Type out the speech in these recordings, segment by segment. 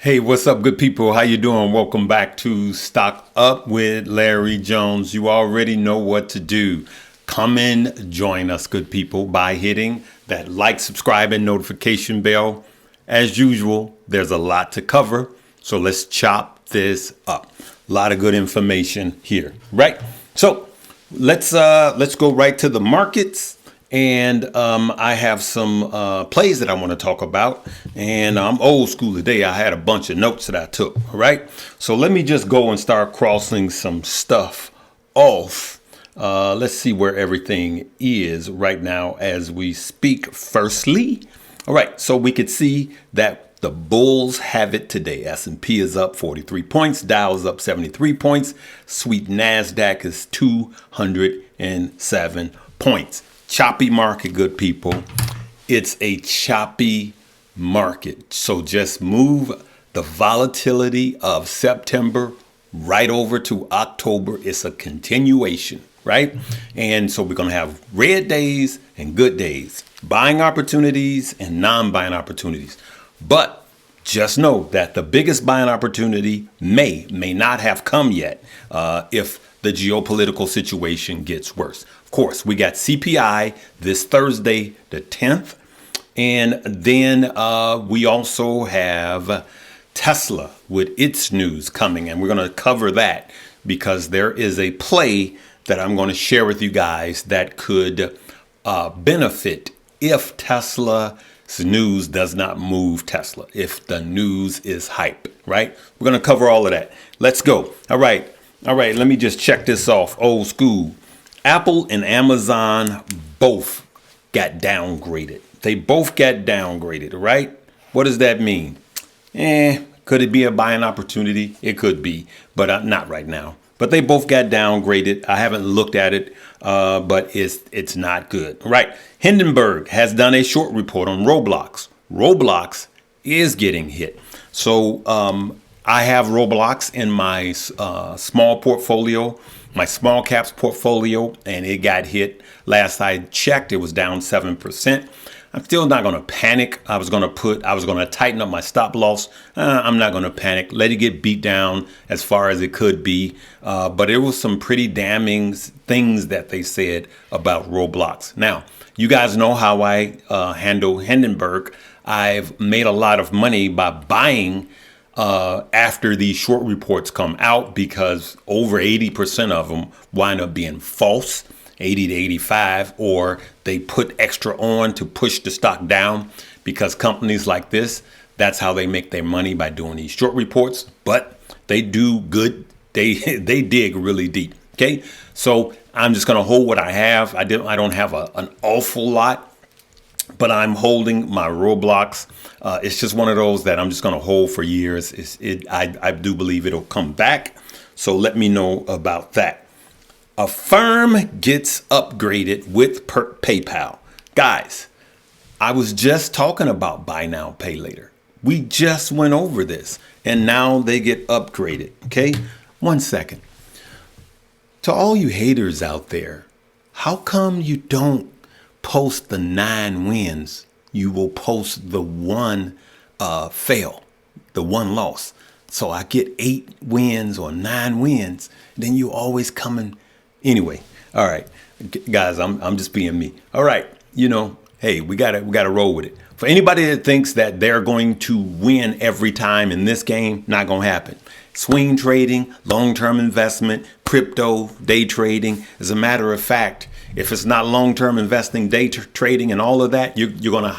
Hey, what's up, good people? How you doing? Welcome back to Stock Up with Larry Jones. You already know what to do. Come in, join us, good people, by hitting that like, subscribe, and notification bell. As usual, there's a lot to cover, so let's chop this up. A lot of good information here, right? So let's go right to the markets. And I have some plays that I want to talk about. And I'm old school today. I had a bunch of notes that I took. All right. So let me just go and start crossing some stuff off. Let's see where everything is right now as we speak. Firstly, all right. So we could see that the bulls have it today. S&P is up 43 points. Dow is up 73 points. Sweet NASDAQ is 207 points. Choppy market, good people. It's a choppy market. So just move the volatility of September right over to October. It's a continuation, right? And so we're going to have red days and good days, buying opportunities and non-buying opportunities. But just know that the biggest buying opportunity may not have come yet if the geopolitical situation gets worse. Of course, we got CPI this Thursday, the 10th. And then we also have Tesla with its news coming. And we're going to cover that because there is a play that I'm going to share with you guys that could benefit if Tesla's news does not move Tesla, if the news is hype, right? We're going to cover all of that. Let's go. All right. Let me just check this off. Old school. Apple and Amazon both got downgraded. They both got downgraded, right? What does that mean? Could it be a buying opportunity? It could be, but not right now. But they both got downgraded. I haven't looked at it, but it's not good. Right. Hindenburg has done a short report on Roblox. Roblox is getting hit. So I have Roblox in my small portfolio, my small caps portfolio, and it got hit. Last I checked, it was down 7%. I'm still not going to panic. I was going to tighten up my stop loss. I'm not going to panic. Let it get beat down as far as it could be. But it was some pretty damning things that they said about Roblox. Now, you guys know how I handle Hindenburg. I've made a lot of money by buying after these short reports come out because over 80% of them wind up being false, 80 to 85, or they put extra on to push the stock down because companies like this, that's how they make their money, by doing these short reports. But they do good. They dig really deep. OK, so I'm just going to hold what I have. I don't have an awful lot, but I'm holding my Roblox. It's just one of those that I'm just going to hold for years. I do believe it'll come back. So let me know about that. A firm gets upgraded with PayPal. Guys, I was just talking about buy now, pay later. We just went over this and now they get upgraded. OK, 1 second. To all you haters out there, how come you don't post the 9 wins? You will post the 1 fail, the 1 loss. So I get 8 wins or 9 wins. Then you always coming. Anyway, all right, guys, I'm just being me. All right, hey, we gotta roll with it. For anybody that thinks that they're going to win every time in this game, not gonna happen. Swing trading, long-term investment, crypto, day trading. As a matter of fact, if it's not long-term investing, day trading, and all of that, you're gonna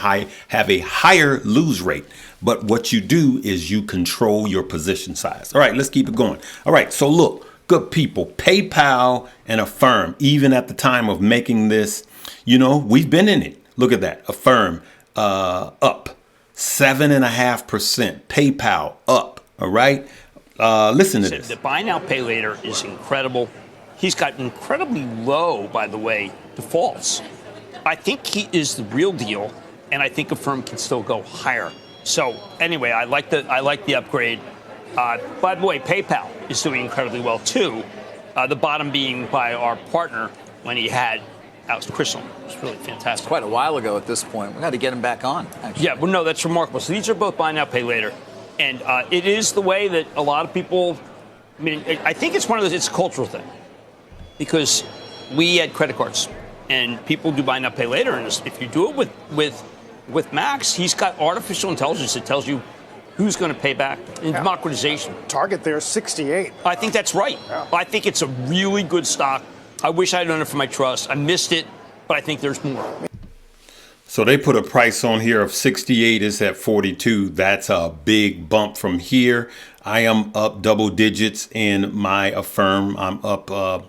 have a higher lose rate. But what you do is you control your position size. All right, let's keep it going. All right, so look. Good people, PayPal and Affirm, even at the time of making this, we've been in it. Look at that. Affirm up 7.5%. PayPal up. All right. Listen to this. The buy now, pay later is incredible. He's got incredibly low, by the way, defaults. I think he is the real deal, and I think Affirm can still go higher. So anyway, I like the upgrade. By the way, PayPal is doing incredibly well, too. The bottom being by our partner when he had Alex Crisholm. It's really fantastic. Quite a while ago at this point. We got to get him back on, actually. Yeah, well, no, that's remarkable. So these are both buy now, pay later. And it is the way that a lot of people, I mean, I think it's one of those, it's a cultural thing. Because we had credit cards, and people do buy now, pay later. And if you do it with Max, he's got artificial intelligence that tells you who's going to pay back in democratization. Target there, 68. I think that's right. Yeah. I think it's a really good stock. I wish I'd done it for my trust. I missed it, but I think there's more. So they put a price on here of 68. Is at 42. That's a big bump from here. I am up double digits in my Affirm. I'm up a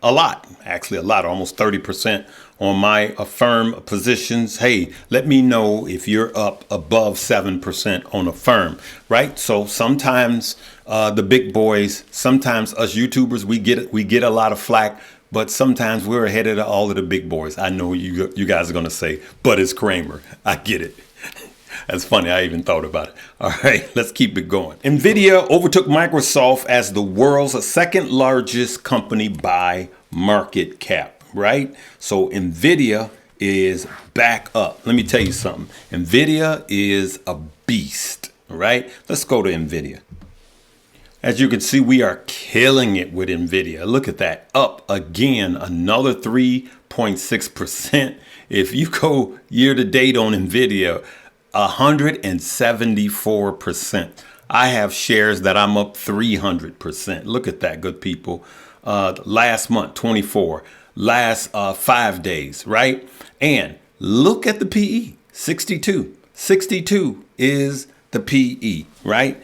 lot, actually a lot, almost 30% on my Affirm positions. Hey, let me know if you're up above 7% on Affirm, right? So sometimes the big boys, sometimes us YouTubers, we get a lot of flack. But sometimes we're ahead of all of the big boys. I know you guys are going to say, but it's Cramer. I get it. That's funny. I even thought about it. All right, let's keep it going. Nvidia overtook Microsoft as the world's second largest company by market cap, right? So Nvidia is back up. Let me tell you something. Nvidia is a beast, right? Let's go to Nvidia. As you can see, we are killing it with Nvidia. Look at that. Up again, another 3.6%. If you go year to date on Nvidia, 174%. I have shares that I'm up 300%. Look at that, good people. Last month, 24. Last 5 days, right? And look at the PE, 62. 62 is the PE, right?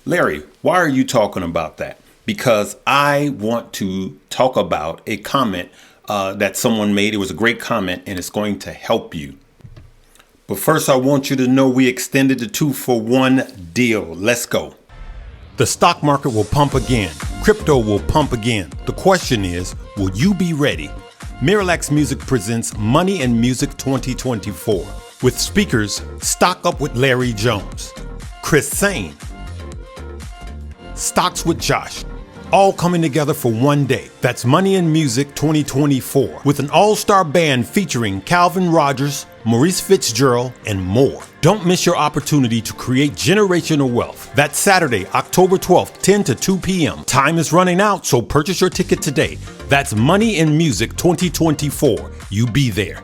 Larry, why are you talking about that? Because I want to talk about a comment that someone made. It was a great comment, and it's going to help you. But first, I want you to know we extended the 2-for-1 deal. Let's go. The stock market will pump again. Crypto will pump again. The question is, will you be ready? Miralax Music presents Money and Music 2024 with speakers Stock Up with Larry Jones, Chris Sane, Stocks with Josh, all coming together for one day. That's Money and Music 2024 with an all-star band featuring Calvin Rogers, Maurice Fitzgerald, and more. Don't miss your opportunity to create generational wealth. That's Saturday, October 12th, 10 to 2 p.m. Time is running out, so purchase your ticket today. That's Money and Music 2024. You be there.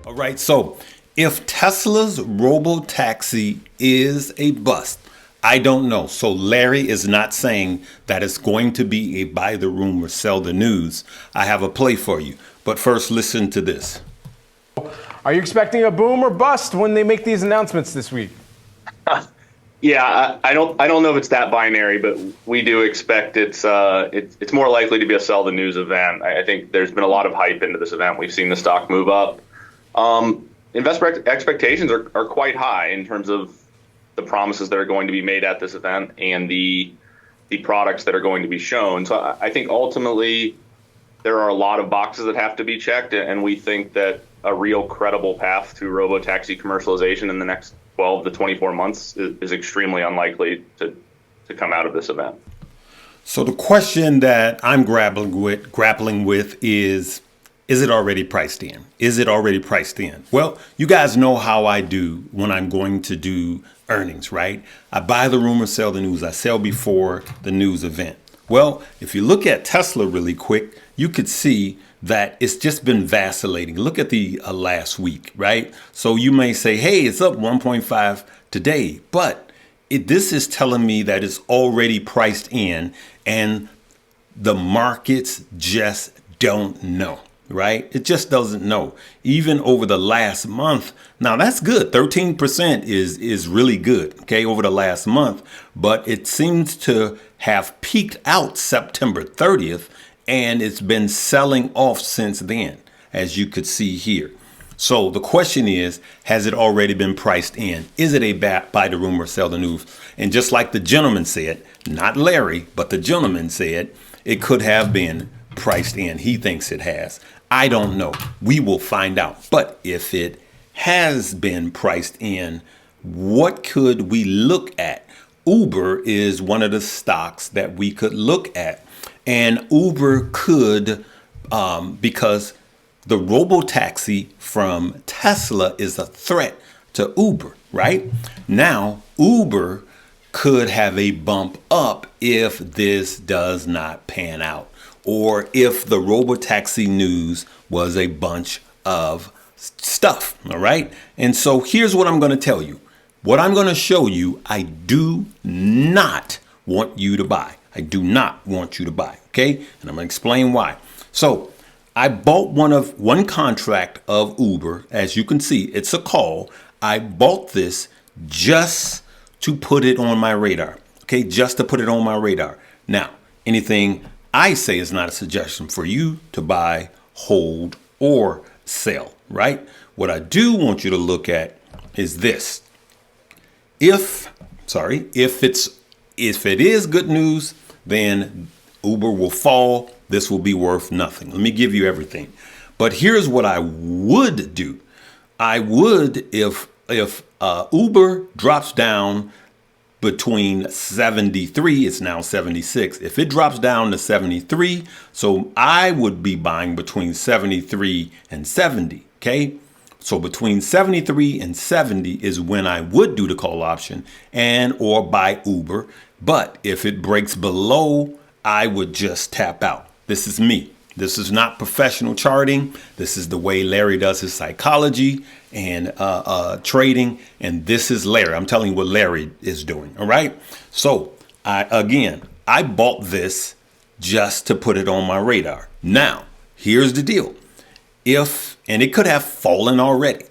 All right, so if Tesla's robo-taxi is a bust, I don't know. So Larry is not saying that it's going to be a buy the rumor, sell the news. I have a play for you. But first, listen to this. Are you expecting a boom or bust when they make these announcements this week? Yeah, I don't know if it's that binary, but we do expect it's more likely to be a sell the news event. I think there's been a lot of hype into this event. We've seen the stock move up. Investor expectations are quite high in terms of the promises that are going to be made at this event and the products that are going to be shown. So I think ultimately there are a lot of boxes that have to be checked, and we think that a real credible path to robo-taxi commercialization in the next 12 to 24 months is extremely unlikely to come out of this event. So the question that I'm grappling with is it already priced in? Is it already priced in? Well, you guys know how I do when I'm going to do earnings, right? I buy the rumor, sell the news. I sell before the news event. Well, if you look at Tesla really quick, you could see that it's just been vacillating. Look at the last week, right? So you may say, hey, it's up 1.5 today, but this is telling me that it's already priced in and the markets just don't know. Right? It just doesn't know. Even over the last month. Now that's good. 13% is really good. Okay. Over the last month, but it seems to have peaked out September 30th and it's been selling off since then, as you could see here. So the question is, has it already been priced in? Is it a buy the rumor, sell the news? And just like the gentleman said, not Larry, but the gentleman said, it could have been priced in. He thinks it has. I don't know. We will find out. But if it has been priced in, what could we look at? Uber is one of the stocks that we could look at. And Uber could, because the robo-taxi from Tesla is a threat to Uber, right? Now, Uber could have a bump up if this does not pan out, or if the robotaxi news was a bunch of stuff. All right. And so here's what I'm going to tell you. What I'm going to show you, I do not want you to buy. I do not want you to buy. Okay. And I'm going to explain why. So I bought one contract of Uber. As you can see, it's a call. I bought this just to put it on my radar. Okay. Just to put it on my radar. Now, anything I say is not a suggestion for you to buy, hold, or sell, right? What I do want you to look at is this. If it is good news, then Uber will fall. This will be worth nothing. Let me give you everything. But here's what I would do. I would, if Uber drops down between 73, it's now 76. If it drops down to 73, so I would be buying between 73 and 70. Okay. So between 73 and 70 is when I would do the call option and or buy Uber. But if it breaks below, I would just tap out. This is me. This is not professional charting. This is the way Larry does his psychology and trading. And this is Larry. I'm telling you what Larry is doing. All right. So I bought this just to put it on my radar. Now, here's the deal. And it could have fallen already.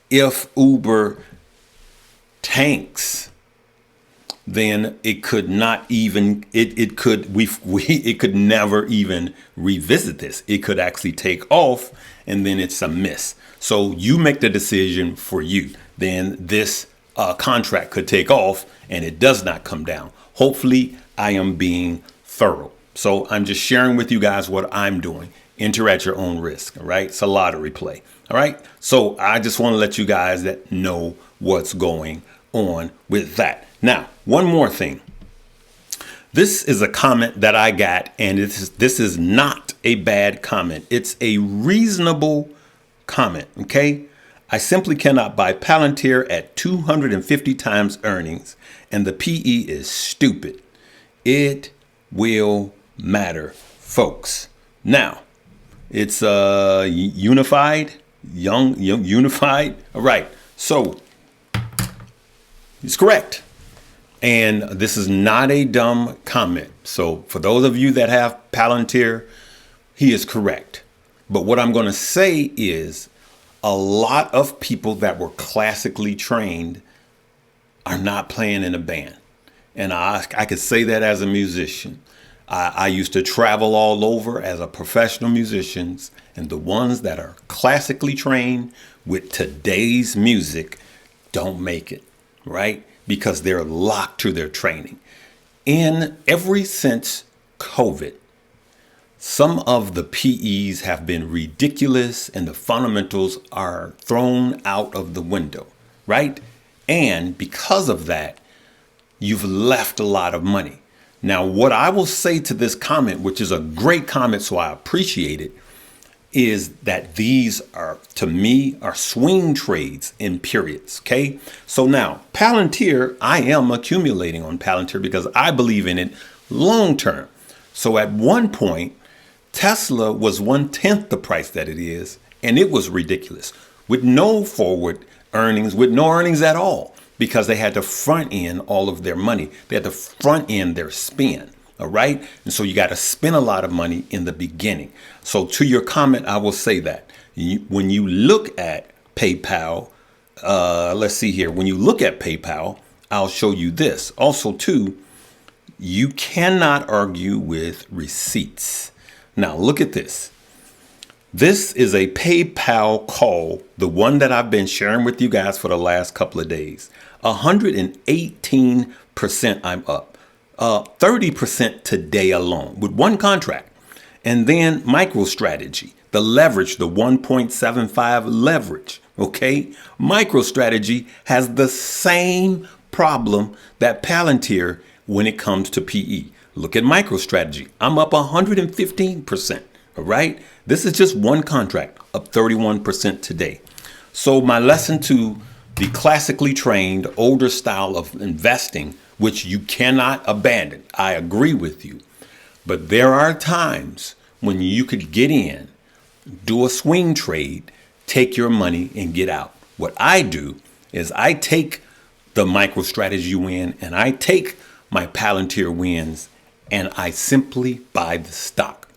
If Uber tanks, then it could not even, it could never even revisit this. It could actually take off and then it's a miss. So you make the decision for you. Then this contract could take off and it does not come down. Hopefully I am being thorough. So I'm just sharing with you guys what I'm doing. Enter at your own risk. All right. It's a lottery play. All right. So I just want to let you guys that know what's going on with that. Now, one more thing. This is a comment that I got, and this is not a bad comment. It's a reasonable comment. OK, I simply cannot buy Palantir at 250 times earnings, and the PE is stupid. It will matter, folks. Now, it's unified. All right. So it's correct. And this is not a dumb comment. So for those of you that have Palantir, he is correct. But what I'm going to say is a lot of people that were classically trained are not playing in a band. And I could say that as a musician. I used to travel all over as a professional musician, and the ones that are classically trained with today's music don't make it, right? Because they're locked to their training. Ever since COVID, some of the PEs have been ridiculous and the fundamentals are thrown out of the window, right? And because of that, you've left a lot of money. Now, what I will say to this comment, which is a great comment, so I appreciate it, is that these are, to me, are swing trades in periods. Okay. So now Palantir, I am accumulating on Palantir because I believe in it long term. So at one point, Tesla was 1/10 the price that it is. And it was ridiculous with no forward earnings, with no earnings at all, because they had to front end all of their money. They had to front end their spend. All right. And so you got to spend a lot of money in the beginning. So to your comment, I will say that when you look at PayPal, let's see here. When you look at PayPal, I'll show you this. Also, too, you cannot argue with receipts. Now, look at this. This is a PayPal call, the one that I've been sharing with you guys for the last couple of days. 118% I'm up. 30% today alone with one contract. And then MicroStrategy, the leverage, the 1.75 leverage. OK, MicroStrategy has the same problem that Palantir when it comes to PE. Look at MicroStrategy. I'm up 115%. All right. This is just one contract, up 31% today. So my lesson to the classically trained older style of investing which you cannot abandon. I agree with you. But there are times when you could get in, do a swing trade, take your money and get out. What I do is I take the MicroStrategy win and I take my Palantir wins and I simply buy the stock.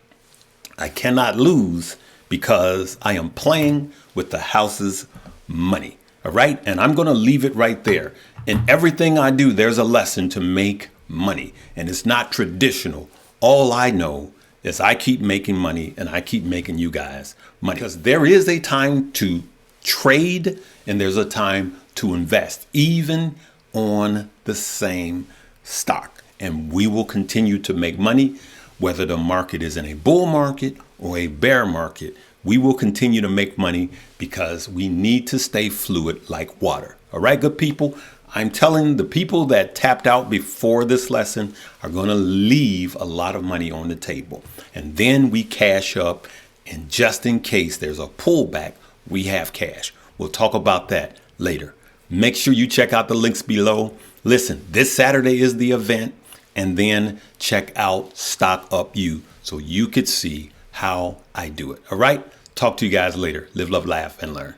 I cannot lose because I am playing with the house's money. All right. And I'm going to leave it right there. In everything I do, there's a lesson to make money, and it's not traditional. All I know is I keep making money and I keep making you guys money, because there is a time to trade and there's a time to invest, even on the same stock. And we will continue to make money, whether the market is in a bull market or a bear market. We will continue to make money because we need to stay fluid like water. All right, good people. I'm telling the people that tapped out before this lesson are going to leave a lot of money on the table. And then we cash up. And just in case there's a pullback, we have cash. We'll talk about that later. Make sure you check out the links below. Listen, this Saturday is the event. And then check out Stock Up You so you could see how I do it. All right. Talk to you guys later. Live, love, laugh, and learn.